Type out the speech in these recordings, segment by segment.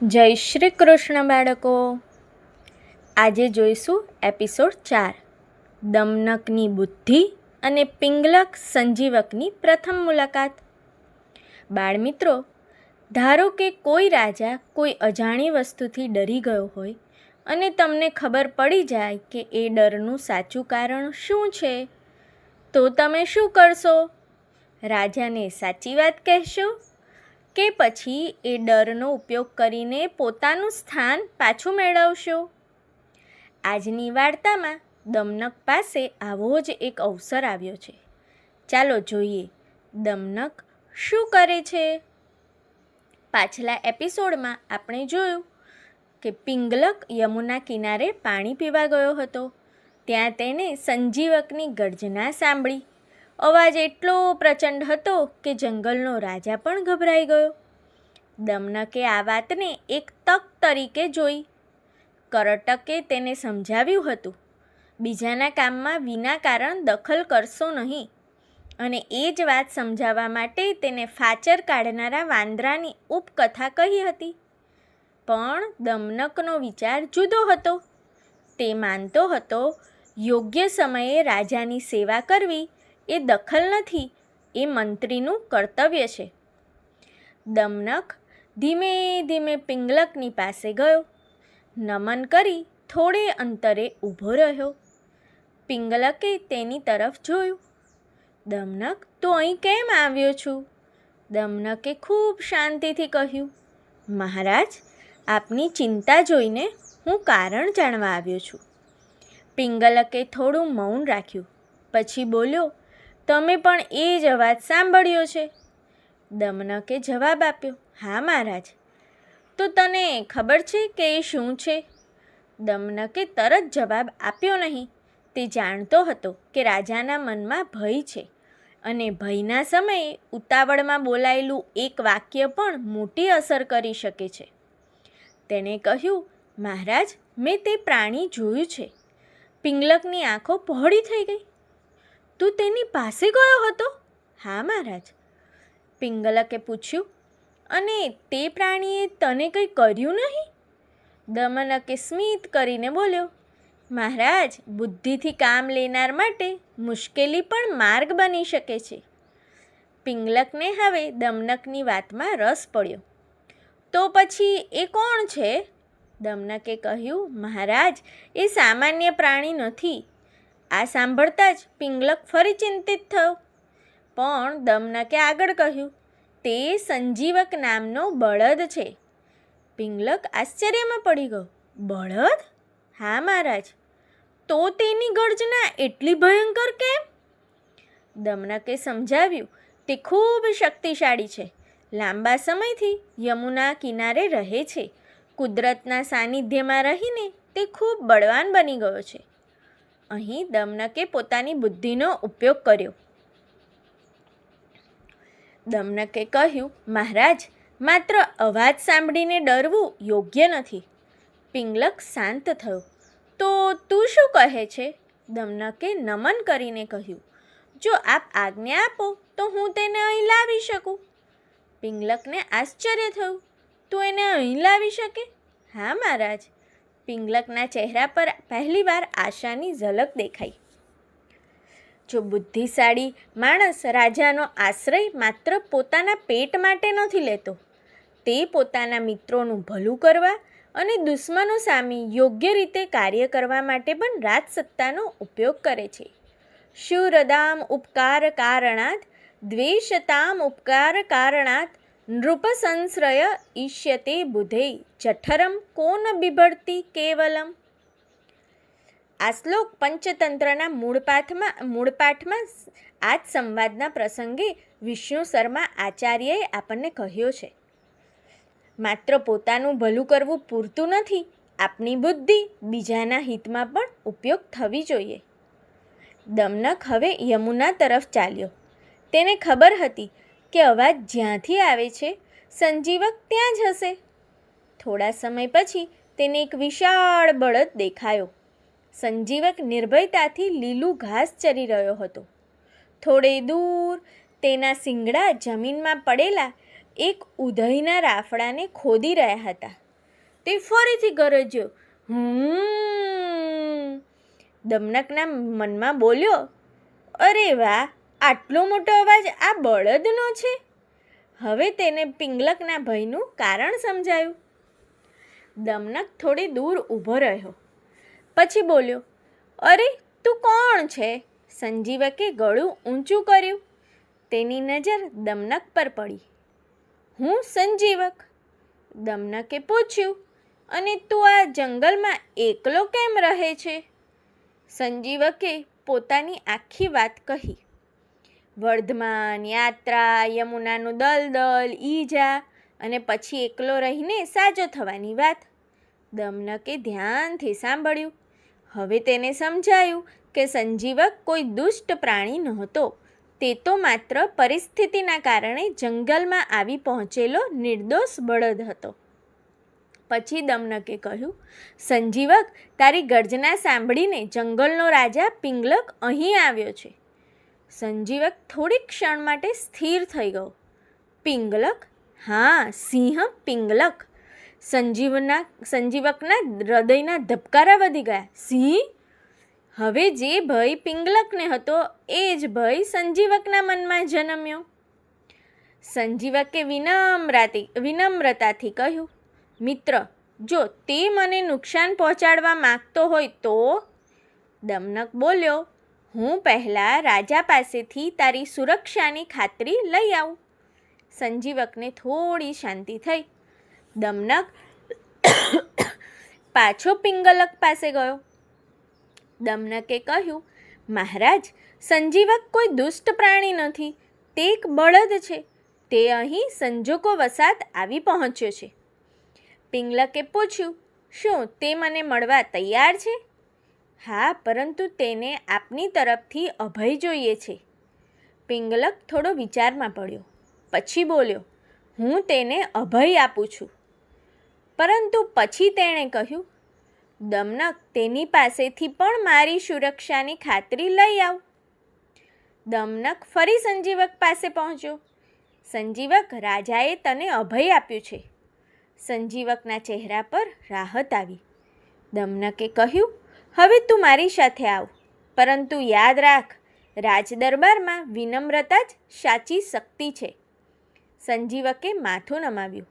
જય શ્રી કૃષ્ણ બાળકો. આજે જોઈશું એપિસોડ 4, દમનકની બુદ્ધિ અને પિંગલક સંજીવકની પ્રથમ મુલાકાત. બાળમિત્રો, ધારો કે કોઈ રાજા કોઈ અજાણી વસ્તુથી ડરી ગયો હોય અને તમને ખબર પડી જાય કે એ ડરનું સાચું કારણ શું છે, તો તમે શું કરશો? રાજાને સાચી વાત કહેશો કે પછી એ ડરનો ઉપયોગ કરીને પોતાનું સ્થાન પાછું મેળવશો? આજની વાર્તામાં દમનક પાસે આવો જ એક અવસર આવ્યો છે. ચાલો જોઈએ દમનક શું કરે છે. પાછલા એપિસોડમાં આપણે જોયું કે પિંગલક યમુના કિનારે પાણી પીવા ગયો હતો. ત્યાં તેને સંજીવકની ગર્જના સાંભળી. અવાજ એટલો પ્રચંડ હતો કે જંગલનો રાજા પણ ગભરાઈ ગયો. દમનકે આ વાતને એક તક તરીકે જોઈ. કરટકે તેને સમજાવ્યું હતું, બીજાના કામમાં વિના કારણ દખલ કરશો નહીં, અને એ જ વાત સમજાવવા માટે તેને ફાચર કાઢનારા વાંદરાની ઉપકથા કહી હતી. પણ દમનકનો વિચાર જુદો હતો. તે માનતો હતો યોગ્ય સમયે રાજાની સેવા કરવી એ દખલ નથી, એ મંત્રીનું કર્તવ્ય છે. દમનક ધીમે ધીમે પિંગલકની પાસે ગયો. નમન કરી થોડે અંતરે ઊભો રહ્યો. પિંગલકે તેની તરફ જોયું. દમનક, તું અહીં કેમ આવ્યો છું? દમનકે ખૂબ શાંતિથી કહ્યું, મહારાજ, આપની ચિંતા જોઈને હું કારણ જાણવા આવ્યો છું. પિંગલકે થોડું મૌન રાખ્યું, પછી બોલ્યો, તમે પણ એ જ અવાજ સાંભળ્યો છે? દમનકે જવાબ આપ્યો, હા મહારાજ. તો તને ખબર છે કે એ શું છે? દમનકે તરત જવાબ આપ્યો નહીં. તે જાણતો હતો કે રાજાના મનમાં ભય છે, અને ભયના સમયે ઉતાવળમાં બોલાયેલું એક વાક્ય પણ મોટી અસર કરી શકે છે. તેણે કહ્યું, મહારાજ, મેં તે પ્રાણી જોયું છે. પિંગલકની આંખો પહોળી થઈ ગઈ. તું તેની પાસે ગયો હતો? હા મહારાજ. પિંગલકે પૂછ્યું, અને તે પ્રાણીએ તને કંઈ કર્યું નહીં? દમનકે સ્મિત કરીને બોલ્યો, મહારાજ, બુદ્ધિથી કામ લેનાર માટે મુશ્કેલી પણ માર્ગ બની શકે છે. પિંગલકને હવે દમનકની વાતમાં રસ પડ્યો. તો પછી એ કોણ છે? દમનકે કહ્યું, મહારાજ, એ સામાન્ય પ્રાણી નથી. આ સાંભળતા જ પિંગલક ફરી ચિંતિત થયો. પણ દમનકે આગળ કહ્યું, તે સંજીવક નામનો બળદ છે. પિંગલક આશ્ચર્યમાં પડી ગયો. બળદ? હા મહારાજ. તો તેની ગર્જના એટલી ભયંકર કેમ? દમનકે સમજાવ્યું, તે ખૂબ શક્તિશાળી છે. લાંબા સમયથી યમુના કિનારે રહે છે. કુદરતના સાનિધ્યમાં રહીને તે ખૂબ બળવાન બની ગયો છે. અહીં દમનકે પોતાની બુદ્ધિનો ઉપયોગ કર્યો. દમનકે કહ્યું, મહારાજ, માત્ર અવાજ સાંભળીને ડરવું યોગ્ય નથી. પિંગલક શાંત થયો. તો તું શું કહે છે? દમનકે નમન કરીને કહ્યું, જો આપ આજ્ઞા આપો તો હું તેને અહીં લાવી શકું. પિંગલકને આશ્ચર્ય થયું, તું એને અહીં લાવી શકે? હા મહારાજ. પિંગલકના ચહેરા પર પહેલીવાર આશાની ઝલક દેખાઈ. જો બુદ્ધિશાળી માણસ રાજાનો આશ્રય માત્ર પોતાના પેટ માટે નથી લેતો, તે પોતાના મિત્રોનું ભલું કરવા અને દુશ્મનો સામે યોગ્ય રીતે કાર્ય કરવા માટે પણ રાજસત્તાનો ઉપયોગ કરે છે. શૂરદામ ઉપકાર કારણાત દ્વેષતામ ઉપકાર કારણાત નૃપસંશ્રય ઈષ્યતે બુધે જઠરમ કોન બિભર્તિ કેવલમ. આ શ્લોક પંચતંત્રના મૂળપાઠમાં આ જ સંવાદના પ્રસંગે વિષ્ણુ શર્મા આચાર્યએ આપણને કહ્યો છે. માત્ર પોતાનું ભલું કરવું પૂરતું નથી, આપની બુદ્ધિ બીજાના હિતમાં પણ ઉપયોગ થવી જોઈએ. દમનક હવે યમુના તરફ ચાલ્યો. તેને ખબર હતી કે અવાજ જ્યાંથી આવે છે સંજીવક ત્યાં જ હશે. થોડા સમય પછી તેને એક વિશાળ બળદ દેખાયો. સંજીવક નિર્ભયતાથી લીલું ઘાસ ચરી રહ્યો હતો. થોડે દૂર તેના શિંગડા જમીનમાં પડેલા એક ઉધઈના રાફડાને ખોદી રહ્યા હતા. તે ફરીથી ગરજ્યો, દમનકના મનમાં બોલ્યો, અરે વાહ, આટલો મોટો અવાજ આ બળદનો છે. હવે તેને પિંગલકના ભયનું કારણ સમજાયું. દમનક થોડી દૂર ઊભો રહ્યો, પછી બોલ્યો, અરે તું કોણ છે? સંજીવકે ગળું ઊંચું કર્યું. તેની નજર દમનક પર પડી. હું સંજીવક. દમનકે પૂછ્યું, અને તું આ જંગલમાં એકલો કેમ રહે છે? સંજીવકે પોતાની આખી વાત કહી. વર્ધમાન, યાત્રા, યમુનાનું દલદલ, ઈજા અને પછી એકલો રહીને સાજો થવાની વાત. દમનકે ધ્યાનથી સાંભળ્યું. હવે તેને સમજાયું કે સંજીવક કોઈ દુષ્ટ પ્રાણી નહોતો. તે તો માત્ર પરિસ્થિતિના કારણે જંગલમાં આવી પહોંચેલો નિર્દોષ બળદ હતો. પછી દમનકે કહ્યું, સંજીવક, તારી ગર્જના સાંભળીને જંગલનો રાજા પિંગલક અહીં આવ્યો છે. સંજીવક થોડીક ક્ષણ માટે સ્થિર થઈ ગયો. પિંગલક? હા, સિંહ પિંગલક. સંજીવકના હૃદયના ધબકારા વધી ગયા. સિંહ? હવે જે ભય પિંગલકને હતો એ જ ભય સંજીવકના મનમાં જન્મ્યો. સંજીવકે વિનમ્રતાથી કહ્યું, મિત્ર, જો તે મને નુકસાન પહોંચાડવા માંગતો હોય તો? દમનક બોલ્યો, હું પહેલાં રાજા પાસેથી તારી સુરક્ષાની ખાતરી લઈ આવું. સંજીવકને થોડી શાંતિ થઈ. દમનક પાછો પિંગલક પાસે ગયો. દમનકે કહ્યું, મહારાજ, સંજીવક કોઈ દુષ્ટ પ્રાણી નથી. તે એક બળદ છે. તે અહીં સંજોગો વસાત આવી પહોંચ્યો છે. પિંગલકે પૂછ્યું, શું તે મને મળવા તૈયાર છે? હા, પરંતુ તેને આપની તરફથી અભય જોઈએ છે. પિંગલક થોડો વિચારમાં પડ્યો. પછી બોલ્યો, હું તેને અભય આપું છું. પરંતુ પછી તેણે કહ્યું, દમનક, તેની પાસેથી પણ મારી સુરક્ષાની ખાતરી લઈ આવ. દમનક ફરી સંજીવક પાસે પહોંચ્યો. સંજીવક, રાજાએ તને અભય આપ્યું છે. સંજીવકના ચહેરા પર રાહત આવી. દમનકે કહ્યું, હવે તું મારી સાથે આવ. પરંતુ યાદ રાખ, રાજદરબારમાં વિનમ્રતા જ સાચી શક્તિ છે. સંજીવકે માથું નમાવ્યું.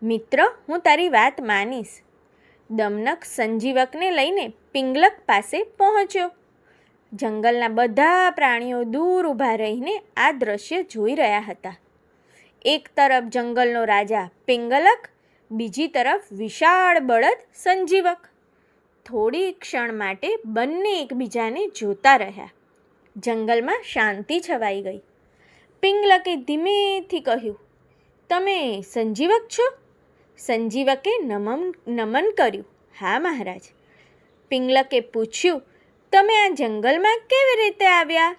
મિત્ર, હું તારી વાત માનીશ. દમનક સંજીવકને લઈને પિંગલક પાસે પહોંચ્યો. જંગલના બધા પ્રાણીઓ દૂર ઊભા રહીને આ દ્રશ્ય જોઈ રહ્યા હતા. એક તરફ જંગલનો રાજા પિંગલક, બીજી તરફ વિશાળ બળદ સંજીવક. થોડી ક્ષણ માટે બંને એકબીજાને જોતા રહ્યા. જંગલમાં શાંતિ છવાઈ ગઈ. પિંગલકે ધીમેથી કહ્યું, તમે સંજીવક છો? સંજીવકે નમન કર્યું. હા મહારાજ. પિંગલકે પૂછ્યું, તમે આ જંગલમાં કેવી રીતે આવ્યા?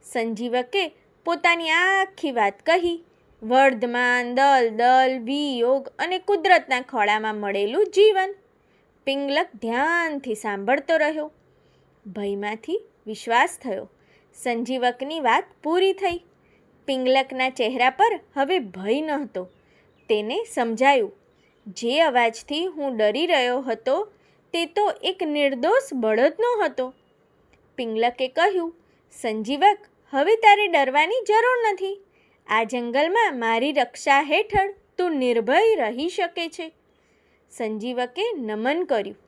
સંજીવકે પોતાની આખી વાત કહી. વર્ધમાન, દલદલ, વિયોગ અને કુદરતના ખોળામાં મળેલું જીવન. પિંગલક ધ્યાનથી સાંભળતો રહ્યો. ભયમાંથી વિશ્વાસ થયો. સંજીવકની વાત પૂરી થઈ. પિંગલકના ચહેરા પર હવે ભય નહોતો. તેને સમજાયું, જે અવાજથી હું ડરી રહ્યો હતો તે તો એક નિર્દોષ બળદનો હતો. પિંગલકે કહ્યું, સંજીવક, હવે તારે ડરવાની જરૂર નથી. આ જંગલમાં મારી રક્ષા હેઠળ તું નિર્ભય રહી શકે છે. સંજીવકે નમન કર્યું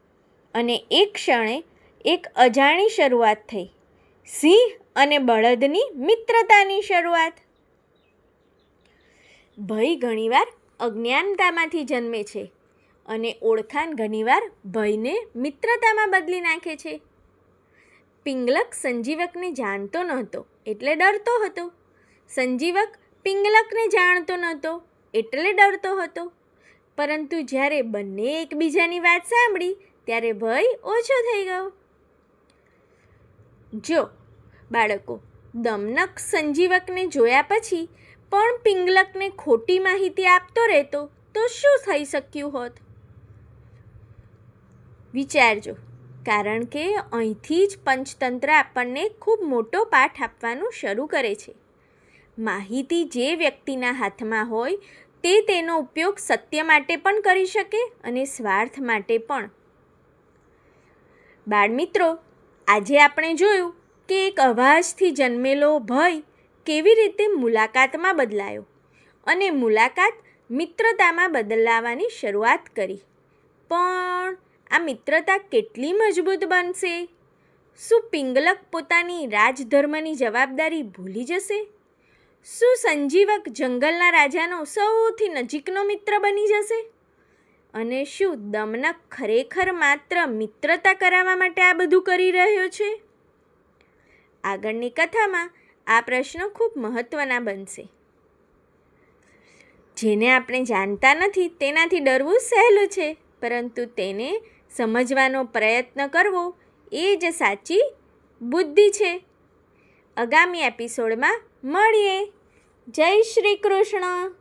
અને એક ક્ષણે એક અજાણી શરૂઆત થઈ. સિંહ અને બળદની મિત્રતાની શરૂઆત. ભય ઘણીવાર અજ્ઞાનતામાંથી જન્મે છે અને ઓળખાણ ઘણીવાર ભયને મિત્રતામાં બદલી નાખે છે. પિંગલક સંજીવકને જાણતો નહોતો એટલે ડરતો હતો. સંજીવક પિંગલકને જાણતો નહોતો એટલે ડરતો હતો. પરંતુ જ્યારે બંને એકબીજાની વાત સાંભળી ત્યારે ભય ઓછો થઈ ગયો. જો બાળકો, દમનક સંજીવકને જોયા પછી પણ પિંગલકને ખોટી માહિતી આપતો રહેતો તો શું થઈ શક્યું હોત? વિચારજો, કારણ કે અહીંથી જ પંચતંત્ર આપણને ખૂબ મોટો પાઠ આપવાનું શરૂ કરે છે. માહિતી જે વ્યક્તિના હાથમાં હોય તે તેનો ઉપયોગ સત્ય માટે પણ કરી શકે અને સ્વાર્થ માટે પણ. બાળમિત્રો, આજે આપણે જોયું કે એક અવાજથી જન્મેલો ભય કેવી રીતે મુલાકાતમાં બદલાયો અને મુલાકાત મિત્રતામાં બદલાવાની શરૂઆત કરી. પણ આ મિત્રતા કેટલી મજબૂત બનશે? શું પિંગલક પોતાની રાજધર્મની જવાબદારી ભૂલી જશે? શું સંજીવક જંગલના રાજાનો સૌથી નજીકનો મિત્ર બની જશે? અને શું દમનક ખરેખર માત્ર મિત્રતા કરાવવા માટે આ બધું કરી રહ્યો છે? આગળની કથામાં આ પ્રશ્નો ખૂબ મહત્ત્વના બનશે. જેને આપણે જાણતા નથી તેનાથી ડરવું સહેલું છે, પરંતુ તેને સમજવાનો પ્રયત્ન કરવો એ જ સાચી બુદ્ધિ છે. આગામી એપિસોડમાં મળીએ. જય શ્રી કૃષ્ણ.